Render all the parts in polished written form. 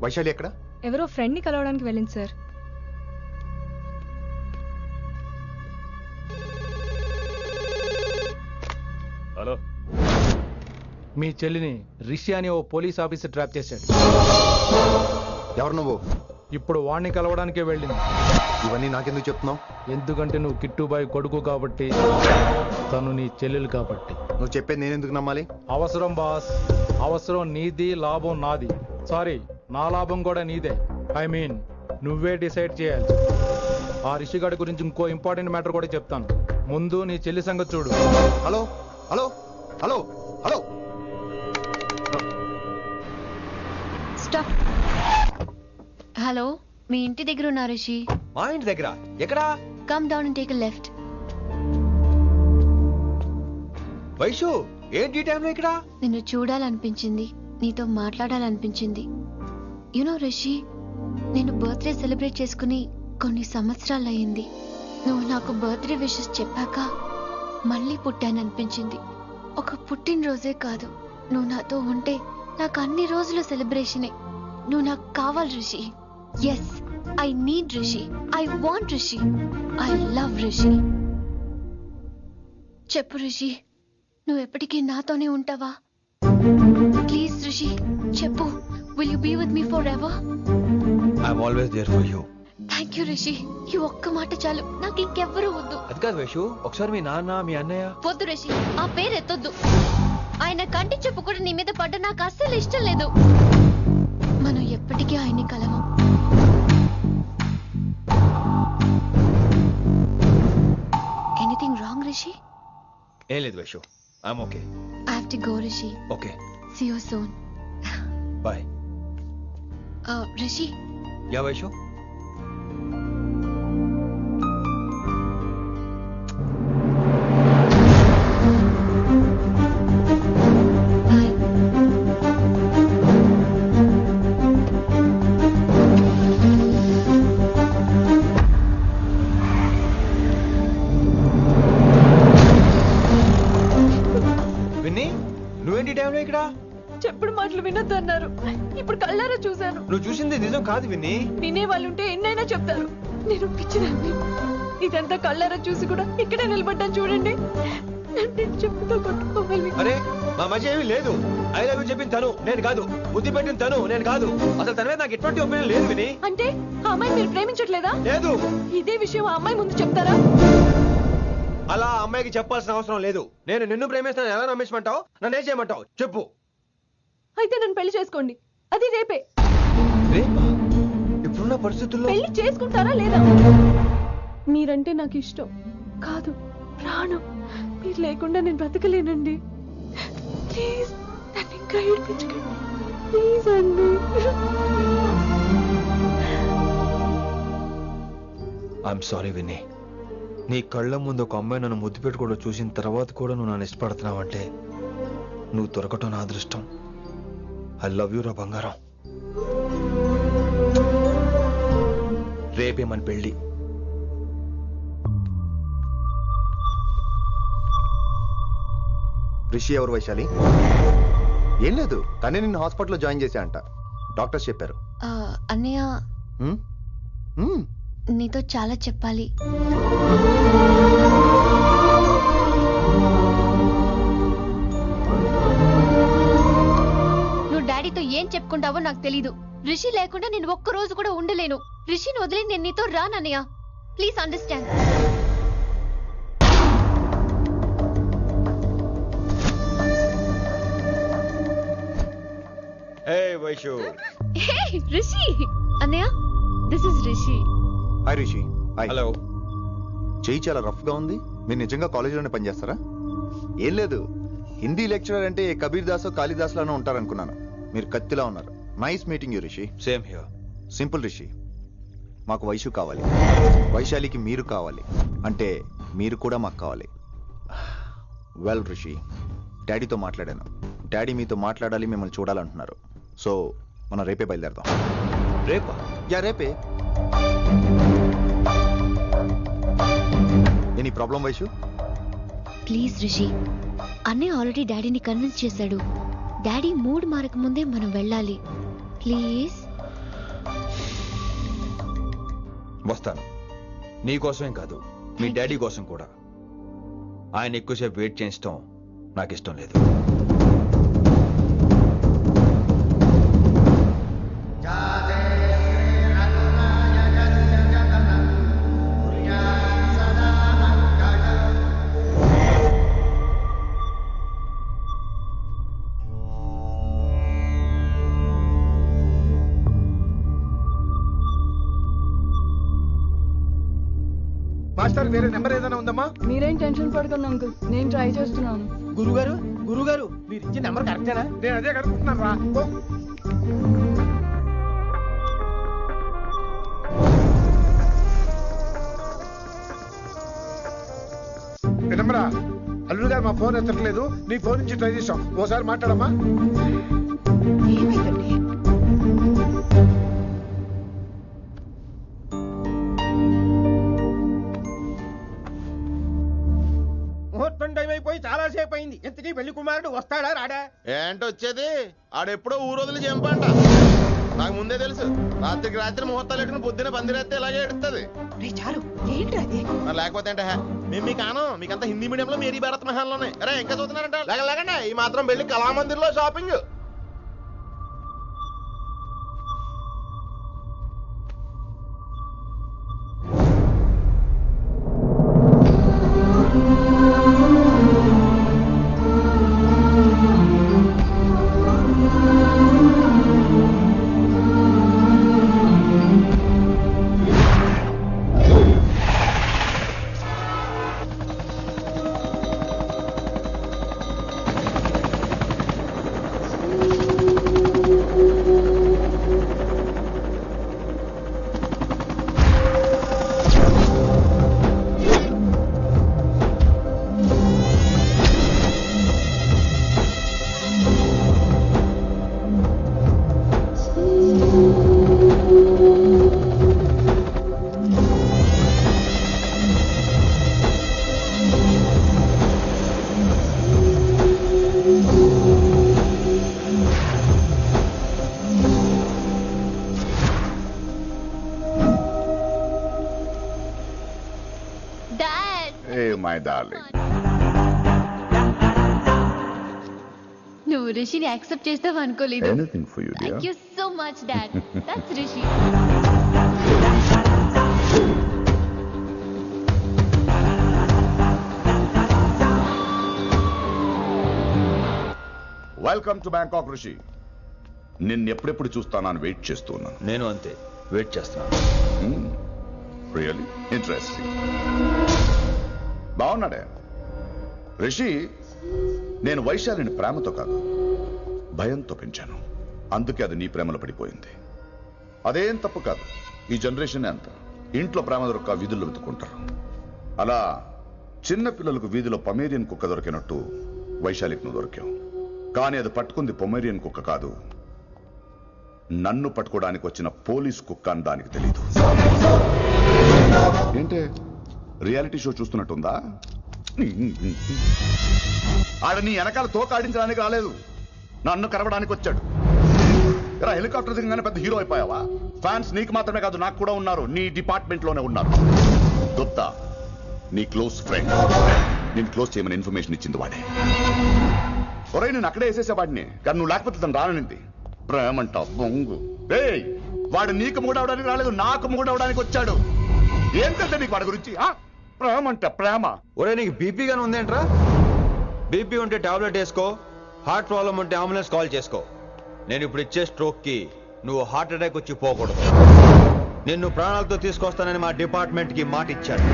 వైశాలి ఎక్కడ? ఎవరో ఫ్రెండ్ని కలవడానికి వెళ్ళింది సార్. హలో, మీ చెల్లిని రిషి అని ఓ పోలీస్ ఆఫీసర్ ట్రాప్ చేశాడు. ఎవరు నువ్వు? ఇప్పుడు వాణ్ణి కలవడానికే వెళ్ళింది. ఇవన్నీ నాకెందుకు చెప్తున్నావు? ఎందుకంటే నువ్వు కిట్టుబాయ్ కొడుకు కాబట్టి, తను నీ చెల్లెలు కాబట్టి. నువ్వు చెప్పేది నేను ఎందుకు నమ్మాలి? అవసరం బాస్, అవసరం నీది, లాభం నాది. సారీ, నా లాభం కూడా నీదే. ఐ మీన్ నువ్వే డిసైడ్ చేయాలి. ఆ రిషిగాడి గురించి ఇంకో ఇంపార్టెంట్ మ్యాటర్ కూడా చెప్తాను. ముందు నీ చెల్లి సంగతి చూడు. Hello hello hello hello stop. Hello, మీ ఇంటి దగ్గర ఉన్నా రిషి? మా ఇంటి దగ్గర ఎక్కడా? Come down and take a left. Vaishu, ఏంటి ఈ టైంలో ఇక్కడ? నిన్ను చూడాలనిపించింది, నీతో మాట్లాడాలనిపించింది. యునో రిషి, నేను బర్త్డే సెలబ్రేట్ చేసుకుని కొన్ని సంవత్సరాలయ్యింది. నువ్వు నాకు బర్త్డే విషెస్ చెప్పాక మళ్ళీ పుట్టాననిపించింది. ఒక పుట్టినరోజే కాదు, నువ్వు నాతో ఉంటే నాకు అన్ని రోజుల సెలబ్రేషనే. నువ్వు నాకు కావాలి Rishi. Yes, I need Rishi, I want Rishi, I love Rishi. చెప్పు రిషి, నువ్వు ఎప్పటికీ నాతోనే ఉంటావా? ప్లీజ్ రిషి చెప్పు. Will you be with me forever? I'm always there for you. Thank you Rishi. ఈ ఒక్క మాట చాలు, నాకు ఇంకెవ్వరూ వద్దు. అది కాదు వైషు, ఒకసారి మీ నాన్న, మీ అన్నయ్య. వద్దు రిషి, ఆ పేరు ఎత్తొద్దు. ఆయన కంటి చెప్పు కూడా నీ మీద పడ్డ నాకు అస్సలు ఇష్టం లేదు. మనం ఎప్పటికీ ఆయన్ని కలవం. Anything wrong Rishi? ఏం లేదు Vaishu, I'm okay. I have to go Rishi. Okay, see you soon. Bye. Rishi, yeah Vaishu. Bye. Vinni, నువ్వేంటి ఈ టైంలో ఇక్కడ? చెప్పుడు మాటలు వినొద్దు అన్నారు, ఇప్పుడు కళ్ళారా చూశాను. నువ్వు చూసింది నిజం కాదు విన్నీ. వినే వాళ్ళుంటే ఎన్నైనా చెప్తారు. నేను పిచ్చిదాన్ని. ఇదంతా కళ్ళారా చూసి కూడా ఇక్కడే నిలబడ్డాను చూడండి. నన్ను చెప్పుతో కొట్టుకోవాలి. అరే, మా మధ్య ఏమీ లేదు. ఐ లవ్ యూ చెప్పింది తను, నేను కాదు. బుద్ధి పెట్టింది తను, నేను కాదు. అసలు తన మీద నాకు ఎటువంటి ఒపీనియన్ లేదు విని. అంటే ఆ అమ్మాయి మీరు ప్రేమించట్లేదా? లేదు. ఇదే విషయం ఆ అమ్మాయి ముందు చెప్తారా? అలా ఆ అమ్మాయికి చెప్పాల్సిన అవసరం లేదు. నేను నిన్ను ప్రేమిస్తాను ఎలా నమ్మించమంటావు? నన్ను ఏం చేయమంటావు చెప్పు. అయితే నన్ను పెళ్లి చేసుకోండి, అది రేపే. రేపా? ఇప్పుడున్న పరిస్థితుల్లో పెళ్లి చేసుకుంటారా లేదా? మీరంటే నాకు ఇష్టం కాదు, ప్రాణం. మీరు లేకుండా నేను బ్రతకలేనండి. ప్లీజ్ నన్ను ఇంకా ఏడిపించకండి. ప్లీజ్ అండి. I'm sorry Vinni. నీ కళ్ళ ముందు ఒక అమ్మాయి నన్ను ముద్దు పెట్టుకోవడం చూసిన తర్వాత కూడా నువ్వు నన్ను ఇష్టపడుతున్నావంటే నువ్వు దొరకటం నా అదృష్టం. ఐ లవ్ యూ రా బంగారం. రేపే మన పెళ్ళి. రిషి ఎవరు వైశాలి? ఏం లేదు, తనే నిన్ను హాస్పిటల్లో జాయిన్ చేశా అంట, డాక్టర్స్ చెప్పారు. అన్నయ్య, హ్మ్? హ్మ్. నీతో చాలా చెప్పాలి. నువ్వు డాడీతో ఏం చెప్పుకుంటావో నాకు తెలీదు. రిషి లేకుండా నేను ఒక్క రోజు కూడా ఉండలేను. రిషిని వదిలి నేను నీతో రానన్నయ్య. Please understand. Vaishu. Hey Rishi. అన్నయ్య, this is Rishi. Hi Rishi. Hi. Hello. చెయ్యి చాలా రఫ్ గా ఉంది. మీరు నిజంగా కాలేజీలోనే పనిచేస్తారా? ఏం లేదు, హిందీ లెక్చరర్ అంటే కబీర్ దాసో కాళిదాస్ లానో ఉంటారనుకున్నాను. మీరు కత్తిలా ఉన్నారు. Nice meeting you Rishi. Same here. Simple Rishi, మాకు వైషు కావాలి, వైశాలికి మీరు కావాలి, అంటే మీరు కూడా మాకు కావాలి. వెల్ రిషి, డాడీతో మాట్లాడాను. డాడీ మీతో మాట్లాడాలి, మిమ్మల్ని చూడాలంటున్నారు. సో మనం రేపే బయలుదేరదాం. రేపా? యా రేపే. Any problem Vaishu? Please Rishi, అన్నయ్య ఆల్రెడీ డాడీని కన్విన్స్ చేశాడు. డాడీ మూడ్ మారక ముందే మనం వెళ్ళాలి. ప్లీజ్. వస్తాను. నీకోసమేం కాదు, మీ డాడీ కోసం కూడా. ఆయన ఎక్కువసేపు వెయిట్ చేయించడం నాకు ఇష్టం లేదు. మాస్టర్ వేరే నెంబర్ ఏదైనా ఉందమ్మా? మీరేం టెన్షన్ పడకండి అంకుల్, నేను ట్రై చేస్తున్నాను. గురుగారు మీరు ఇచ్చిన నెంబర్ కరెక్టేనా? నేను అదే కనుక్కుంటున్నాను రా. నెంబరా? అల్లుడు గారు మా ఫోన్ ఎత్తట్లేదు, నీ ఫోన్ నుంచి ట్రై చేసాం, ఓసారి మాట్లాడమ్మా. ఏమైందండి? ముహూర్తం టైం అయిపోయి చాలా సేపు అయింది. ఇంతకీ పెళ్లి కుమారుడు వస్తాడా రాడా? ఏంటి వచ్చేది? ఆడెప్పుడో ఊరోజులు చెంపంట. నాకు ముందే తెలుసు. రాత్రికి రాత్రి ముహూర్తాలు పెట్టుకుని పొద్దున పందిరేస్తే ఇలాగే ఎడుతుంది. మరి లేకపోతే అంటే మేము మీకు ఆనం, మీకంతా హిందీ మీడియంలో మేరీ భారత్ మహల్లోనే. అరే ఇంకా చూస్తున్నారంట. లేకండి ఈ మాత్రం వెళ్ళి కళామందిర్లో షాపింగ్. My darling. నువ్వు రిషిని యాక్సెప్ట్ చేస్తావు అనుకోలేదు. Anything for you, dear. Thank you so much dad. That's Rishi. Welcome to Bangkok, Rishi. నిన్నెప్పుడెప్పుడు చూస్తానని వెయిట్ చేస్తున్నాను. నేను అంతే వెయిట్ చేస్తున్నాను. Really interesting. బాగున్నాడే రిషి. నేను వైశాలిని ప్రేమతో కాదు, భయంతో పెంచాను. అందుకే అది నీ ప్రేమలో పడిపోయింది. అదేం తప్పు కాదు. ఈ జనరేషన్ అంత ఇంట్లో ప్రేమ దొరక్క వీధుల్లో వెతుకుంటారు. అలా చిన్న పిల్లలకు వీధిలో పొమేరియన్ కుక్క దొరికినట్టు వైశాలికి నువ్వు దొరికావు. కానీ అది పట్టుకుంది పొమేరియన్ కుక్క కాదు, నన్ను పట్టుకోవడానికి వచ్చిన పోలీస్ కుక్క అని దానికి తెలీదు. ఏంటే రియాలిటీ షో చూస్తున్నట్టుందా? ఆడ నీ వెనకాల తోకాడించడానికి రాలేదు, నన్ను కరవడానికి వచ్చాడు. ఇలా హెలికాప్టర్ దిగగానే పెద్ద హీరో అయిపోయావా? ఫ్యాన్స్ నీకు మాత్రమే కాదు, నాకు కూడా ఉన్నారు. నీ డిపార్ట్మెంట్ లోనే ఉన్నారు. గుప్తా నీ క్లోజ్ ఫ్రెండ్, నేను క్లోజ్ చేయమని ఇన్ఫర్మేషన్ ఇచ్చింది వాడే. ఒరే నేను అక్కడే వేసేసేవాడిని, కానీ నువ్వు లేకపోతే తను రానండి. ప్రేమంట బొంగు. వాడు నీకు మూడవడానికి రాలేదు, నాకు మూడవడానికి వచ్చాడు. ఏం తెలుసా నీకు వాడి గురించి? ప్రేమంట ప్రేమ. ఒరే నీకు బీపీ గానీ ఉందేంట్రా? బీపీ ఉంటే టాబ్లెట్ వేసుకో, హార్ట్ ప్రాబ్లం ఉంటే అంబులెన్స్ కాల్ చేసుకో. నేను ఇప్పుడు ఇచ్చే స్ట్రోక్ కి నువ్వు హార్ట్ అటాక్ వచ్చి పోకూడదు. నిన్ను ప్రాణాలతో తీసుకొస్తానని మా డిపార్ట్మెంట్ కి మాట ఇచ్చాడు.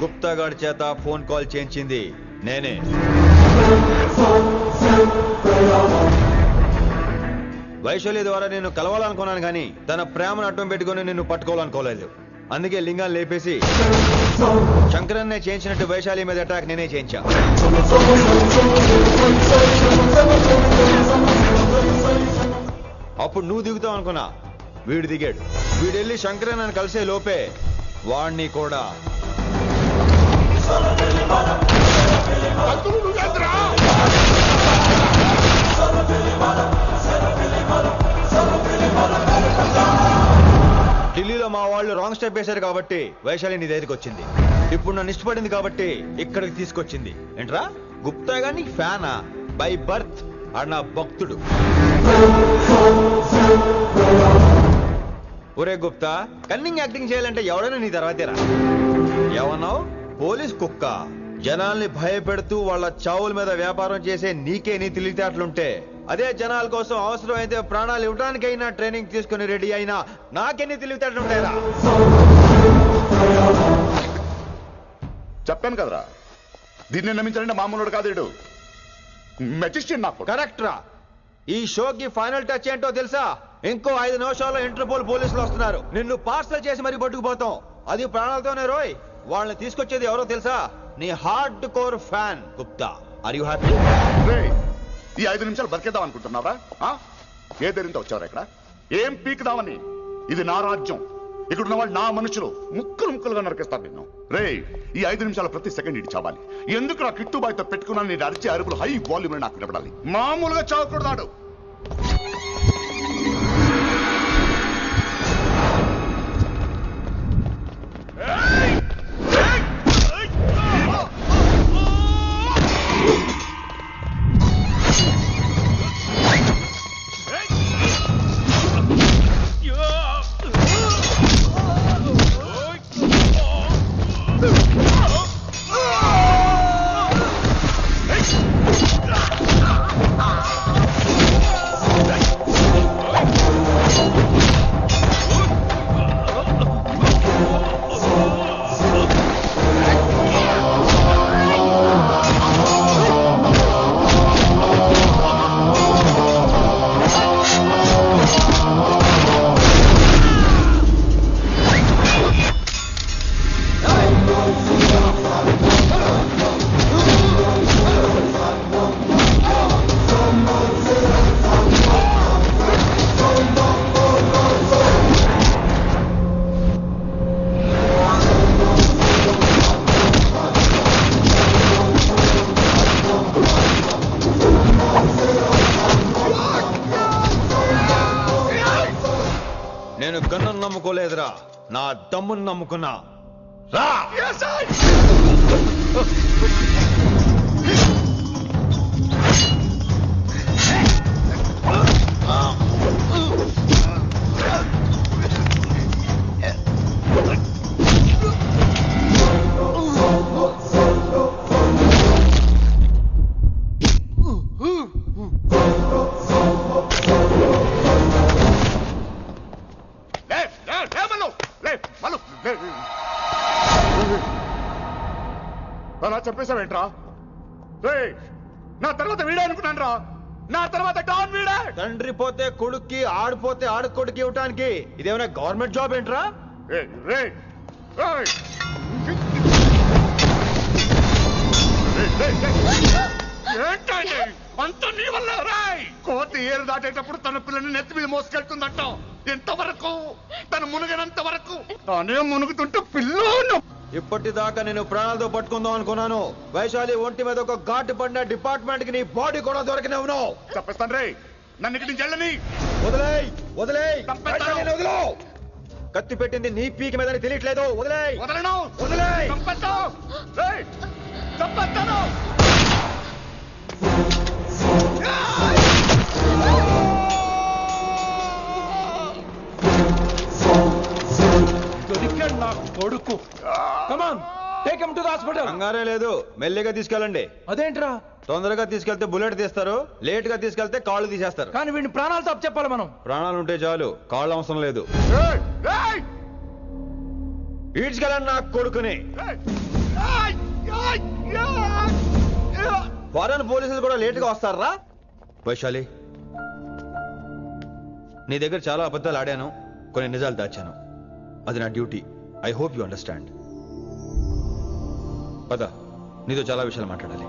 గుప్తా గారి చేత ఫోన్ కాల్ చేయించింది నేనే. వైశాలి ద్వారా నేను కలవాలనుకున్నాను కానీ తన ప్రేమను అడ్డం పెట్టుకుని నిన్ను పట్టుకోవాలనుకోలేదు. అందుకే లింగాన్ని లేపేసి శంకరన్నే చేయించినట్టు వైశాలి మీద అటాక్ నేనే చేయించా. అప్పుడు నువ్వు దిగుతావు అనుకున్నా, వీడు దిగాడు. వీడెళ్ళి శంకరన్నని కలిసే లోపే వాణ్ణి కూడా ఢిల్లీలో మా వాళ్ళు రాంగ్ స్టెప్ వేశారు కాబట్టి వైశాలి నీ దగ్గరికి వచ్చింది. ఇప్పుడు నన్ను ఇష్టపడింది కాబట్టి ఇక్కడికి తీసుకొచ్చింది. ఏంట్రా గుప్తా గాని ఫ్యానా? బై బర్త్ ఆడు నా భక్తుడు. ఒరే గుప్తా, కన్నింగ్ యాక్టింగ్ చేయాలంటే ఎవడైనా నీ తర్వాతేరా. ఏమన్నావు? పోలీస్ కుక్క. జనాల్ని భయపెడుతూ వాళ్ళ చావుల మీద వ్యాపారం చేసే నీకే నీ తెలివితేటలుంటే, అదే జనాల కోసం అవసరమైతే ప్రాణాలు ఇవ్వడానికైనా ట్రైనింగ్ తీసుకుని రెడీ అయినా నాకెన్ని తెలివితేటలుంటాయిరా? చెప్పాను కదరా, దీన్ని నమ్మించాలంటే మామూలుడు కాదు వీడు. మెజిస్ట్రియన్ నాకు. కరెక్ట్ రా. ఈ షోకి ఫైనల్ టచ్ ఏంటో తెలుసా? ఇంకో 5 నిమిషాల్లో ఇంటర్పోల్ పోలీసులు వస్తున్నారు. నిన్ను పార్సల్ చేసి మరీ పట్టుకుపోతాం. అది ప్రాణాలతోనే రోయ్. వాళ్ళని తీసుకొచ్చేది ఎవరో తెలుసా? నీ hardcore fan Gupta. Are you happy? ఈ 5 నిమిషాలు బతికేద్దాం అనుకుంటున్నావా? ఏ ధైర్యంతో వచ్చారు ఇక్కడ? ఏం పీకుదామని? ఇది నా రాజ్యం. ఇక్కడ ఉన్న వాళ్ళు నా మనుషులు. ముక్కలు ముక్కలుగా నరికేస్తారు నిన్ను. ఈ 5 నిమిషాలు ప్రతి సెకండ్ ఇటు చావాలి. ఎందుకు నా కిట్టుబాయ్తో పెట్టుకున్నాను? నేను అరిచే అరుపులు హై వాల్యూమ్ నాకు వినపడాలి. మామూలుగా చావకూడదాడు. నేను గన్నును నమ్ముకోలేదురా, నా దమ్మును నమ్ముకున్నా. రా! అలా చెప్పేశావేంట్రా? నా తర్వాత వీడే అనుకున్నాను రా. నా తర్వాత డాన్ వీడే. తండ్రి పోతే కొడుక్కి, ఆడిపోతే ఆడుకొడుకి ఇవ్వటానికి ఇదేమైనా గవర్నమెంట్ జాబ్ ఏంట్రా? ఏంటండి అంత నీ వల్ల? కోతి ఏరు దాటేటప్పుడు తన పిల్లని నెత్తి మీద మోసుకెళ్తుందంట. ఎంతవరకు? తను మునిగినంత వరకు. తానే మునుగుతుంటే పిల్లను. ఇప్పటిదాకా నేను ప్రాణాలతో పట్టుకుందాం అనుకున్నాను. వైశాలి ఒంటి మీద ఒక ఘాటు పడిన డిపార్ట్మెంట్ కి నీ బాడీ కూడా దొరికినవును. చెప్పేస్తాను రే, నన్ను ఇక్కడి నుంచి వెళ్ళని. వదిలేయ్ వదిలేయ్, వదిలో. కత్తి పెట్టింది నీ పీకి మీద తెలియట్లేదు. వదిలేయ్. వదలను. వదిలేయ్. చంపేస్తాను. నా కొడుకు. Come on, take him to the hospital. కంగారే లేదు, మెల్లిగా తీసుకెళ్ళండి. అదేంట్రా? తొందరగా తీసుకెళ్తే బుల్లెట్ తీస్తారు, లేట్ గా తీసుకెళ్తే కాళ్ళు తీసేస్తారు. కానీ వీడిని ప్రాణాలతో చెప్పాలి మనం. ప్రాణాలు ఉంటే చాలు, కాళ్ళు అవసరం లేదు. ఈడ్చుకెళ్ళండి నా కొడుకుని. ఫారెన్ పోలీసులు కూడా లేట్ గా వస్తారా? వైశాలి, నీ దగ్గర చాలా అబద్ధాలు ఆడాను, కొన్ని నిజాలు దాచాను. అది నా duty. I hope you understand. పద, నీతో చాలా విషయాలు మాట్లాడాలి.